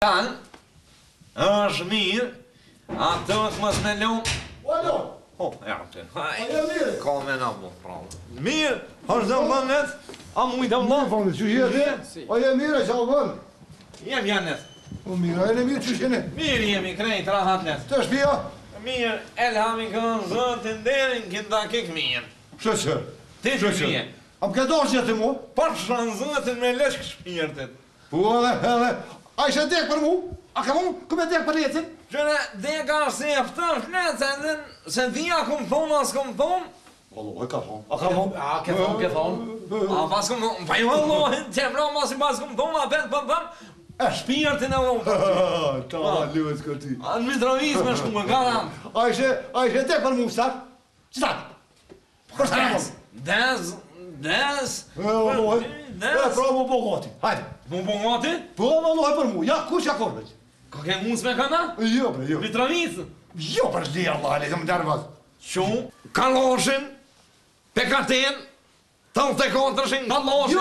Tanë, është mirë, atë është mos me lumë. Alo! Ho, ja, të Aja mirë! ka me na mu, pravë. Mirë, është dhe më bëndet, a mujtë më Mirë, fanë, që jeti? Aja mirë, që a bënë? Jem janet. O mirë, aja mirë, që jeni? Mirë jemi, krejt, rahat net. Të shpia? Mirë, elhami kënë zëtin derin, kënda kik mirë. Shëqë? Ti që shpije. A më këtë është jetë mu? Par shanë zëtin me leshk shpirtit. Po edhe, a ishe dek për mu? A ka mu? Këme dek për letin? Qëre, deka se eftash lecen, se dhja këmë thonë, as këmë thonë. Allo, e ka thonë. A ka thonë? A, ke thonë. A, pas këmë thonë, pa ju allohin, që pra mas i pas këmë thonë, a petë për thëmë, e shpirtin e unë. Ta, luet këti. A, në Mitrovic me shku me garant. A ishe dek për mu, stak? Që stak? Kërë stak mu? Des. Allo, e pra mu po gati. Hajde. Mu po gati? Po, allo, e për mu. Ja, kush ja korbeq? Ka ke mus me këna? Jo, bre, jo. Mitrovic. Jo, për li, Allah, le, të më dërë vazë. Shumë, kaloshin, pekatin, tëllë të kontërshin, kaloshin,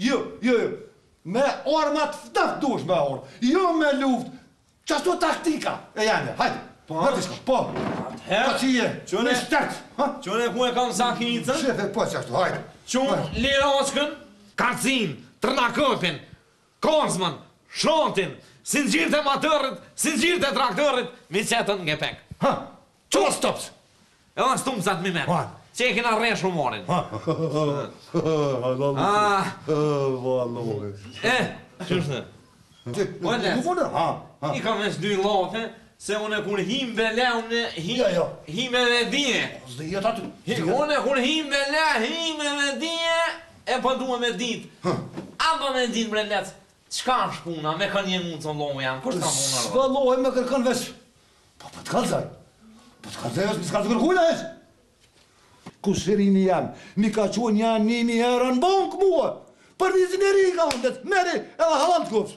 Jo. Me armat fëtëft dush me orë. Jo me luft. Qasto taktika. E janë, hajde. Po. Ka që je. Qëne? Me shtert. Qëne ku e kam sakicën? Shefe, po qashtu, hajde. Qënë liroshkën, karcin, trënaköpin, konzman, shrontin, singjirët e matërët, singjirët e traktërët, mi qetën nge pek. Qo stops? E dhe stumësat mi menë. Që e kina rresh rumorin. Qështë? I kam esh dy lofe, se une kur him bele, une him e vedije. Une kur him bele, him e vedije, e pa duhe me dit. A pa me dit bre lec, qka shkuna, me kanë jenë mundë të lohu janë, kështë ka mundë arë? S'ka lohe me kërkën vesh. Po të kalzaj. Po të kalzaj është, mi s'ka të kërkujna esh. Kusherini jam, mi ka quen janë 1000 euro në bank mua. Për vizin e ri ka undet, meri edhe halan të kofsh.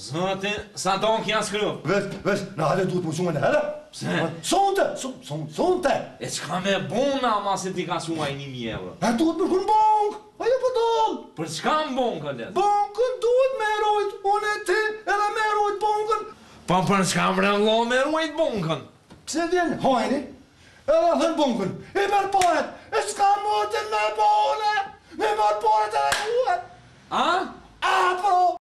Zëti, sa donk janë skru? Vesh, në hale duhet më shumë në hele? Pse? Sonte. E qka me bona ma se ti ka shumaj 1000 euro? E duhet më shku në bank, ajo po donë. Për qka në bonka let? Bankën duhet me erojt, unë e ti edhe me erojt bankën. Pa për qka mrello me erojt bonkën? Pse vjen, hajni, edhe thënë bankën, i merë paret, e s'ka mëtin me bone, me marë paret edhe duhet. A? A, po!